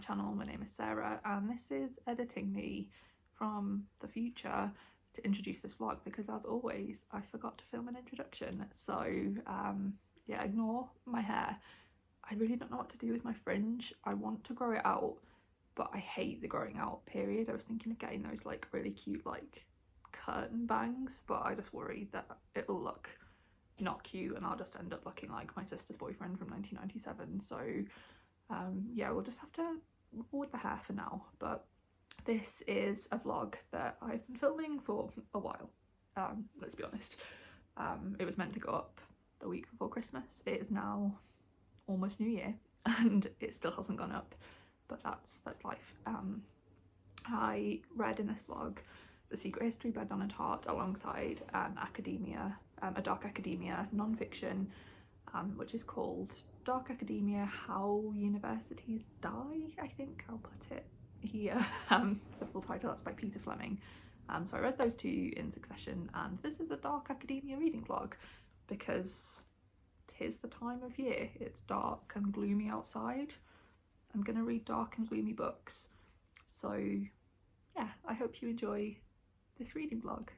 channel. My name is Sarah and this is editing me from the future to introduce this vlog, because as always I forgot to film an introduction. So yeah, ignore my hair. I really don't know what to do with my fringe. I want to grow it out, but I hate the growing out period. I was thinking of getting those like really cute like curtain bangs, but I just worry that it'll look not cute and I'll just end up looking like my sister's boyfriend from 1997. So yeah, we'll just have to roll with the hair for now. But this is a vlog that I've been filming for a while, let's be honest. It was meant to go up the week before Christmas. It is now almost New Year and it still hasn't gone up, but that's life. I read in this vlog The Secret History by Donna Tartt alongside a dark academia non-fiction, which is called Dark Academia: How Universities Die, I think I'll put it here. The full title, that's by Fleming. So I read those two in succession, and this is a dark academia reading vlog because 'tis the time of year. It's dark and gloomy outside. I'm gonna read dark and gloomy books. So yeah, I hope you enjoy this reading vlog.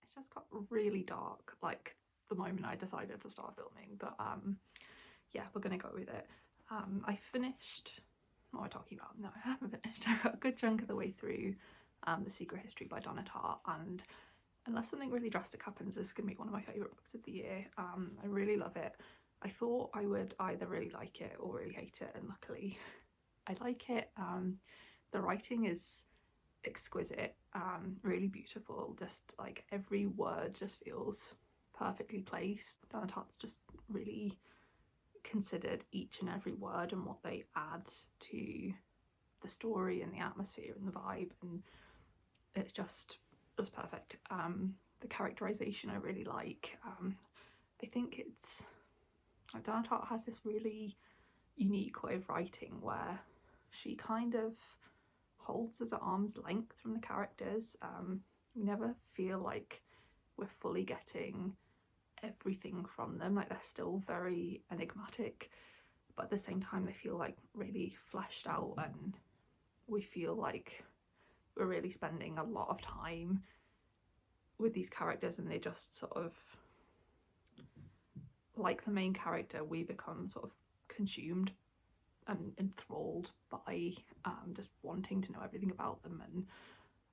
It's just got really dark like the moment I decided to start filming, but yeah, we're gonna go with it. I finished, what am I talking about? No, I haven't finished. I got a good chunk of the way through The Secret History by Donna Tartt, and unless something really drastic happens, this is gonna be one of my favourite books of the year. I really love it. I thought I would either really like it or really hate it, and luckily I like it. The writing is exquisite, really beautiful, just like every word just feels perfectly placed. Donna Tartt's just really considered each and every word and what they add to the story and the atmosphere and the vibe, and it's just perfect. The characterization I really like. I think it's Donna Tartt has this really unique way of writing where she kind of holds us at arm's length from the characters. We never feel like we're fully getting everything from them, like they're still very enigmatic, but at the same time they feel like really fleshed out, and we feel like we're really spending a lot of time with these characters, and they just sort of, like the main character, we become sort of consumed and enthralled by just wanting to know everything about them,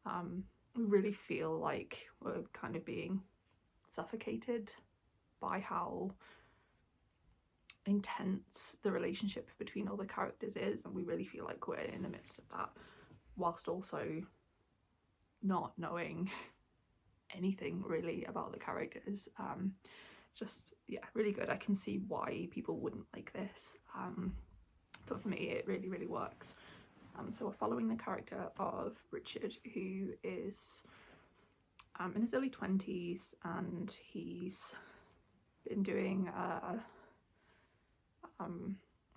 and we really feel like we're kind of being suffocated by how intense the relationship between all the characters is, and we really feel like we're in the midst of that whilst also not knowing anything really about the characters. Just yeah, really good. I can see why people wouldn't like this, but for me it really works. So we're following the character of Richard, who is in his early 20s, and he's been doing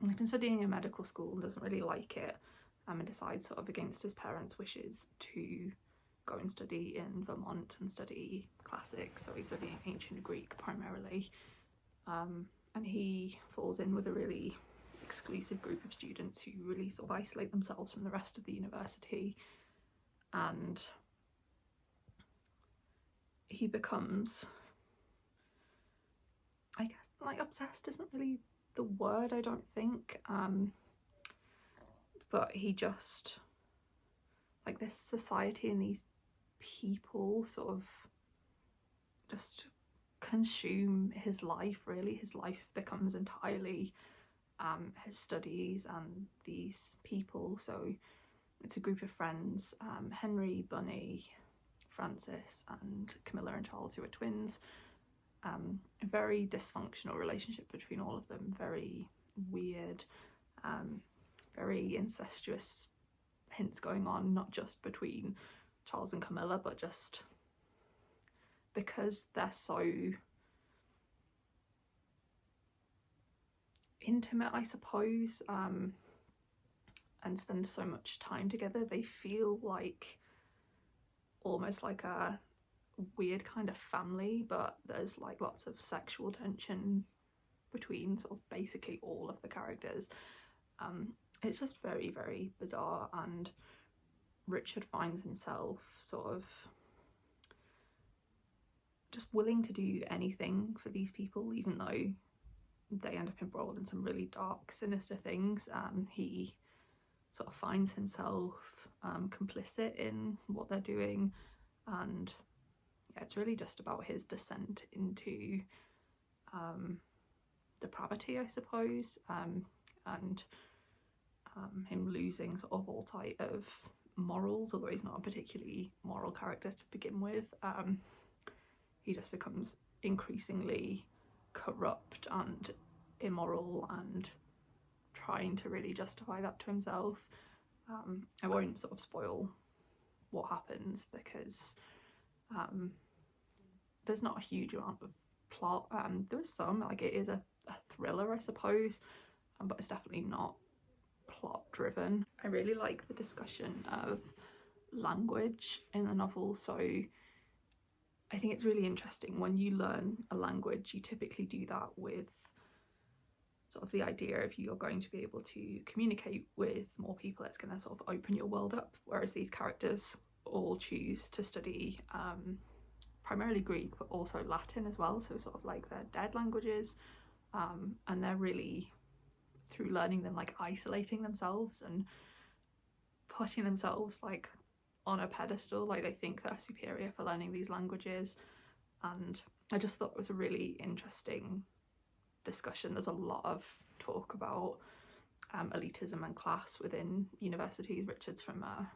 he's been studying in medical school and doesn't really like it, and decides, sort of against his parents' wishes, to go and study in Vermont and study classics. So he's studying ancient Greek primarily, and he falls in with a really exclusive group of students who really sort of isolate themselves from the rest of the university, and he becomes, I guess, like, obsessed isn't really the word, I don't think, but he just, like, this society and these people sort of just consume his life, really. His life becomes entirely his studies and these people. So it's a group of friends, Henry, Bunny, Francis and Camilla and Charles, who are twins. A very dysfunctional relationship between all of them, very weird, very incestuous hints going on, not just between Charles and Camilla, but just because they're so intimate, I suppose, and spend so much time together, they feel like almost like a weird kind of family, but there's like lots of sexual tension between sort of basically all of the characters. It's just very, very bizarre, and Richard finds himself sort of just willing to do anything for these people, even though they end up embroiled in some really dark, sinister things. He sort of finds himself complicit in what they're doing, and yeah, it's really just about his descent into depravity, I suppose, and him losing sort of all sight of morals, although he's not a particularly moral character to begin with. He just becomes increasingly corrupt and immoral and trying to really justify that to himself. I won't sort of spoil what happens because there's not a huge amount of plot. There is some, like, it is a thriller, I suppose, but it's definitely not plot driven. I really like the discussion of language in the novel. So I think it's really interesting when you learn a language, you typically do that with sort of the idea of you're going to be able to communicate with more people. It's going to sort of open your world up, whereas these characters all choose to study primarily Greek, but also Latin as well, so sort of like their dead languages, and they're really, through learning them, like isolating themselves and putting themselves like on a pedestal, like they think they're superior for learning these languages. And I just thought it was a really interesting discussion. There's a lot of talk about elitism and class within universities. Richard's from I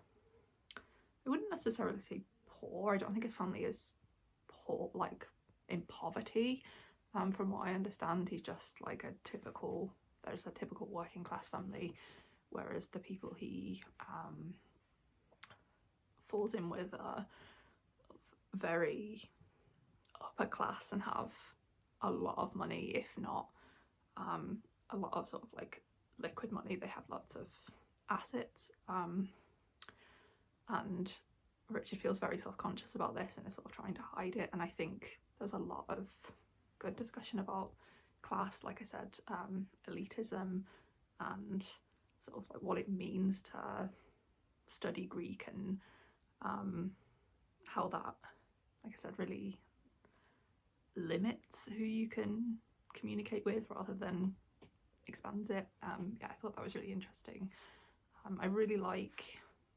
wouldn't necessarily say poor, I don't think his family is poor, like in poverty. From what I understand, he's just like there's a typical working class family, whereas the people he falls in with are very upper class and have a lot of money, if not a lot of sort of like liquid money. They have lots of assets, and Richard feels very self-conscious about this and is sort of trying to hide it. And I think there's a lot of good discussion about class, like I said, elitism, and sort of like what it means to study Greek, and how that, like I said, really limits who you can communicate with rather than expands it. Yeah, I thought that was really interesting. I really like,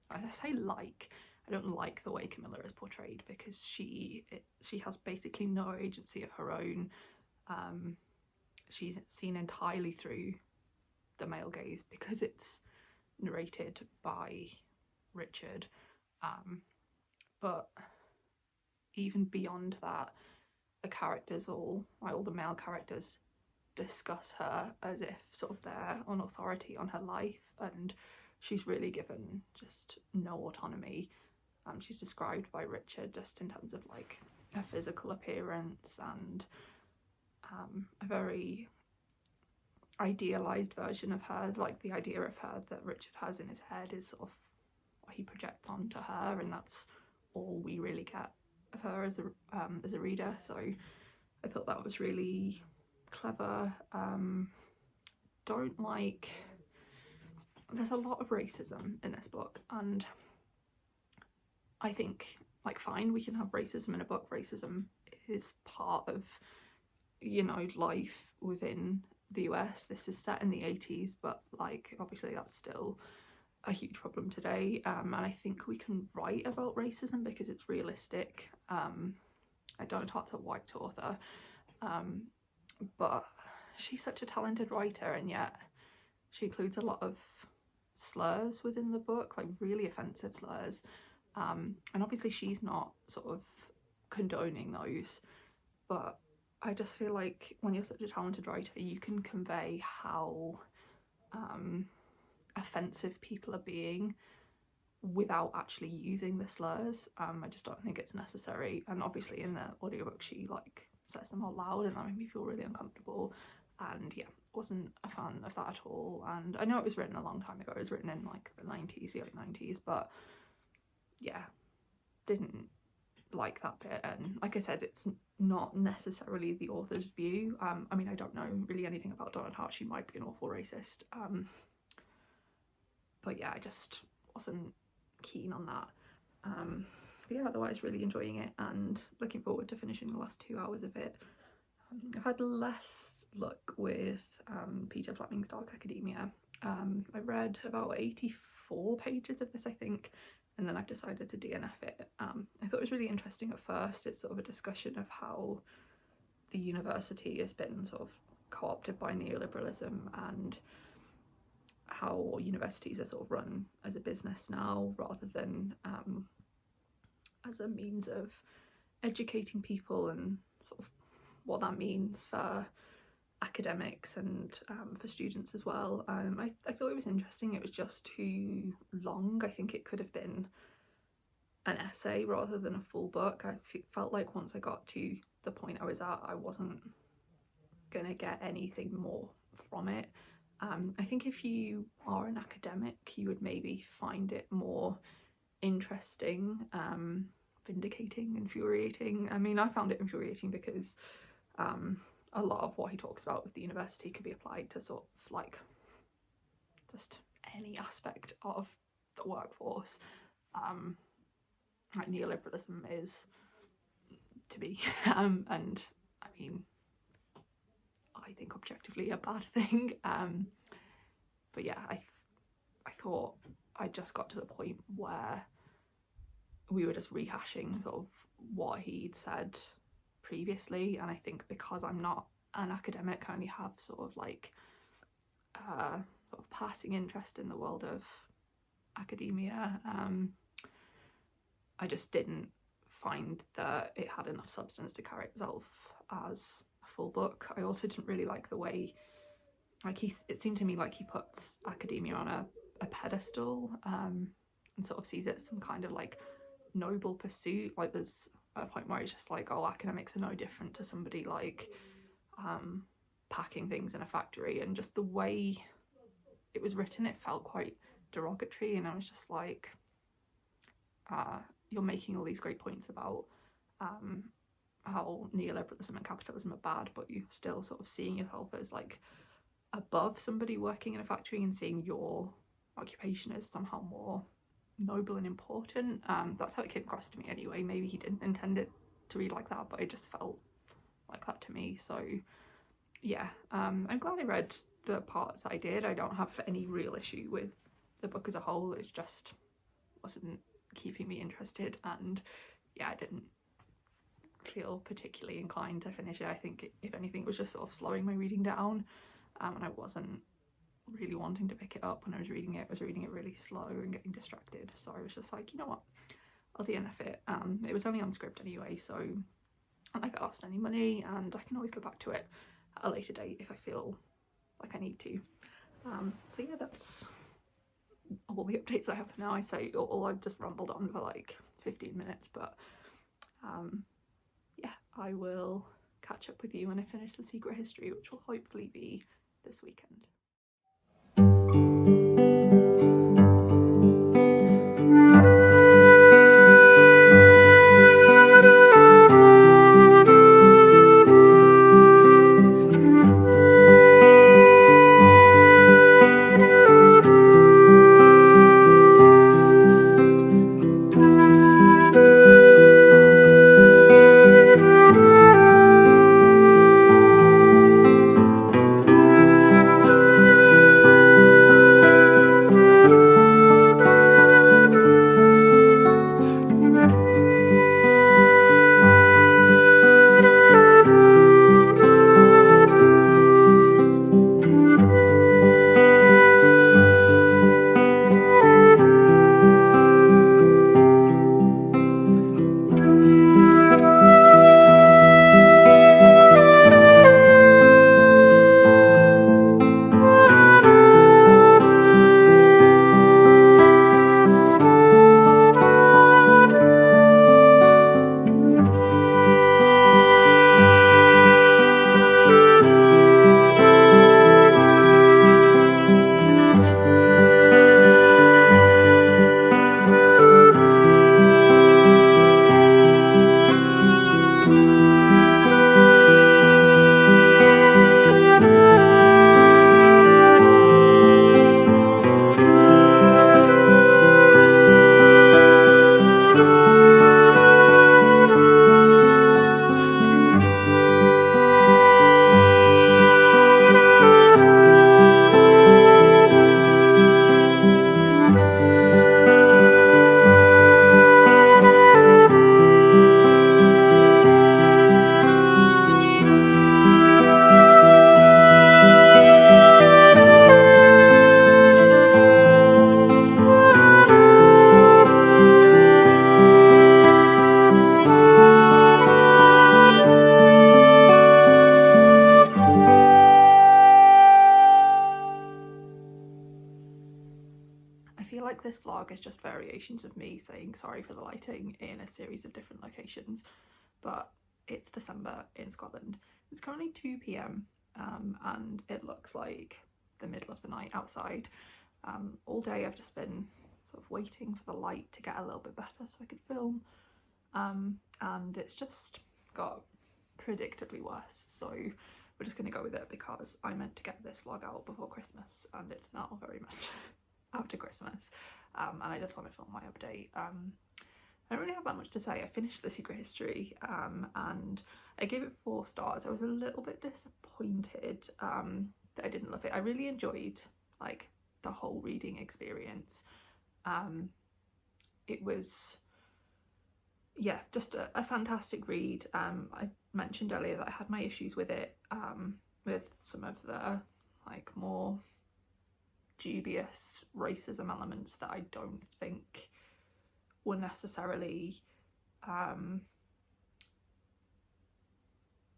I say like, I don't like the way Camilla is portrayed, because she has basically no agency of her own. She's seen entirely through the male gaze because it's narrated by Richard, but even beyond that, the characters, all the male characters, discuss her as if sort of they're on authority on her life, and she's really given just no autonomy. she's described by Richard just in terms of like her physical appearance and a very idealized version of her, like the idea of her that Richard has in his head is sort of what he projects onto her, and that's all we really get of her as a reader. So I thought that was really clever. Don't like, there's a lot of racism in this book, and I think, like, fine, we can have racism in a book. Racism is part of, you know, life within the US. This is set in the 80s, but like obviously that's still a huge problem today, and I think we can write about racism because it's realistic. Donna Tartt's a white author, but she's such a talented writer, and yet she includes a lot of slurs within the book, like really offensive slurs, and obviously she's not sort of condoning those, but I just feel like when you're such a talented writer, you can convey how offensive people are being without actually using the slurs. I just don't think it's necessary, and obviously in the audiobook she like says them out loud, and that made me feel really uncomfortable, and yeah, wasn't a fan of that at all. And I know it was written a long time ago, it was written in like the 90s, the early 90s, but yeah, didn't like that bit. And like I said, it's not necessarily the author's view. I mean, I don't know really anything about Donna Tartt, she might be an awful racist, but yeah, I just wasn't keen on that. But yeah, otherwise really enjoying it and looking forward to finishing the last 2 hours of it. I've had less luck with Peter Fleming's Dark Academia. I read about 84 pages of this, I think, and then I've decided to DNF it. I thought it was really interesting at first. It's sort of a discussion of how the university has been sort of co-opted by neoliberalism, and how universities are sort of run as a business now rather than as a means of educating people, and sort of what that means for academics and for students as well. I thought it was interesting. It was just too long. I think it could have been an essay rather than a full book. I felt like once I got to the point I was at, I wasn't gonna get anything more from it. I think if you are an academic, you would maybe find it more interesting, vindicating, infuriating. I mean, I found it infuriating because a lot of what he talks about with the university could be applied to sort of like just any aspect of the workforce. Like neoliberalism is to be, and I mean, I think objectively a bad thing. But yeah, I thought I just got to the point where we were just rehashing sort of what he'd said previously, and I think because I'm not an academic, I only have sort of like sort of passing interest in the world of academia. I just didn't find that it had enough substance to carry itself as a full book. I also didn't really like the way, like, it seemed to me like he puts academia on a pedestal, and sort of sees it as some kind of like noble pursuit. Like there's a point where it's just like, oh, academics are no different to somebody like packing things in a factory, and just the way it was written, it felt quite derogatory, and I was just like, you're making all these great points about how neoliberalism and capitalism are bad, but you're still sort of seeing yourself as like above somebody working in a factory, and seeing your occupation as somehow more noble and important. That's how it came across to me anyway. Maybe he didn't intend it to read like that, but it just felt like that to me. So yeah, I'm glad I read the parts I did. I don't have any real issue with the book as a whole. It just wasn't keeping me interested, and yeah, I didn't feel particularly inclined to finish it. I think if anything, it was just sort of slowing my reading down, and I wasn't really wanting to pick it up when I was reading it. I was reading it really slow and getting distracted, so I was just like, you know what, I'll DNF it. It was only on script anyway, so I'm not gonna lost any money, and I can always go back to it at a later date if I feel like I need to. So yeah, that's all the updates I have for now. I say all I've just rambled on for like 15 minutes, but yeah, I will catch up with you when I finish The Secret History, which will hopefully be this weekend. I feel like this vlog is just variations of me saying sorry for the lighting in a series of different locations, but it's December in Scotland. It's currently 2 p.m. And it looks like the middle of the night outside. All day I've just been sort of waiting for the light to get a little bit better so I could film, and it's just got predictably worse, so we're just going to go with it because I meant to get this vlog out before Christmas and it's now very much after Christmas, and I just want to film my update. I don't really have that much to say. I finished The Secret History, and I gave it 4 stars. I was a little bit disappointed that I didn't love it. I really enjoyed like the whole reading experience. It was, yeah, just a fantastic read. I mentioned earlier that I had my issues with it, with some of the like more dubious racism elements that I don't think were necessarily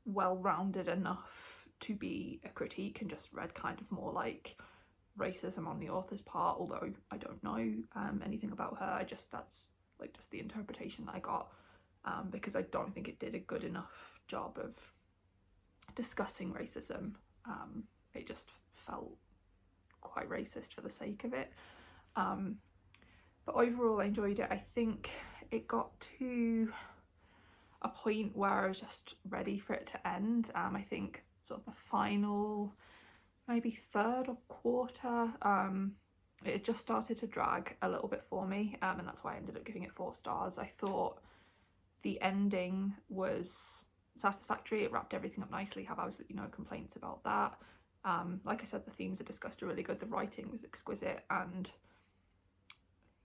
well-rounded enough to be a critique, and just read kind of more like racism on the author's part, although I don't know anything about her. That's like just the interpretation that I got, because I don't think it did a good enough job of discussing racism. It just felt quite racist for the sake of it, but overall I enjoyed it. I think it got to a point where I was just ready for it to end. I think sort of the final maybe third or quarter, it just started to drag a little bit for me, and that's why I ended up giving it 4 stars. I thought the ending was satisfactory. It wrapped everything up nicely, have absolutely no complaints about that. Like I said, the themes are discussed are really good, the writing was exquisite, and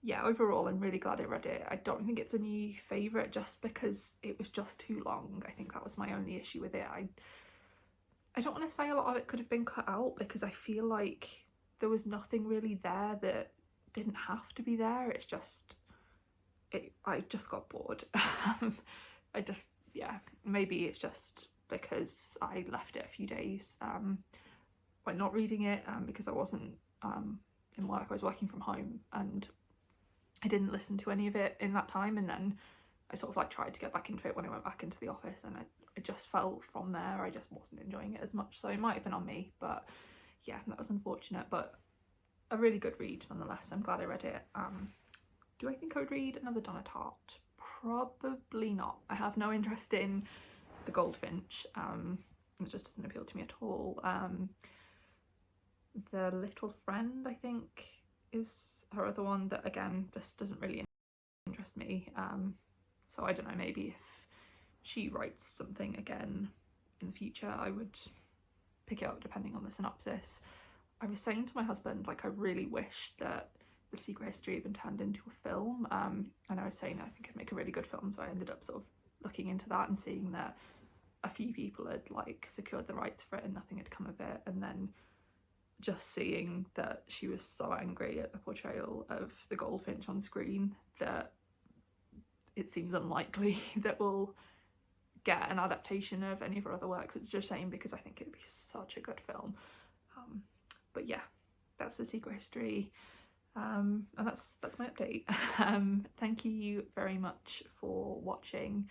yeah, overall I'm really glad I read it. I don't think it's a new favourite just because it was just too long. I think that was my only issue with it. I don't want to say a lot of it could have been cut out, because I feel like there was nothing really there that didn't have to be there. It's just, I just got bored. Yeah, maybe it's just because I left it a few days by not reading it, because I wasn't in work. I was working from home, and I didn't listen to any of it in that time, and then I sort of like tried to get back into it when I went back into the office, and I just felt from there I just wasn't enjoying it as much. So it might have been on me, but yeah, that was unfortunate, but a really good read nonetheless. I'm glad I read it. Do I think I would read another Donna Tartt? Probably not. I have no interest in the Goldfinch. It just doesn't appeal to me at all. The Little Friend, I think, is her other one that, again, just doesn't really interest me. So I don't know, maybe if she writes something again in the future, I would pick it up depending on the synopsis. I was saying to my husband, like, I really wish that The Secret History had been turned into a film, and I was saying I think it'd make a really good film, so I ended up sort of looking into that and seeing that a few people had like secured the rights for it and nothing had come of it, and then just seeing that she was so angry at the portrayal of the Goldfinch on screen that it seems unlikely that we'll get an adaptation of any of her other works. It's just a shame because I think it'd be such a good film. But yeah, that's The Secret History, and that's my update. Thank you very much for watching,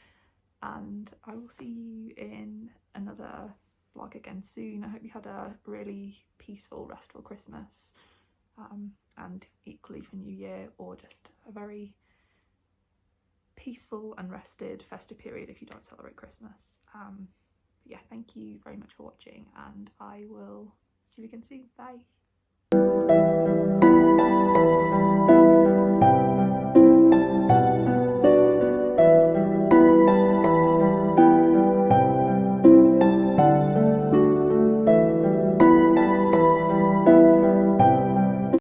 and I will see you in another vlog again soon. I hope you had a really peaceful, restful Christmas, and equally for New Year, or just a very peaceful and rested festive period if you don't celebrate Christmas. Yeah, thank you very much for watching, and I will see you again soon. Bye.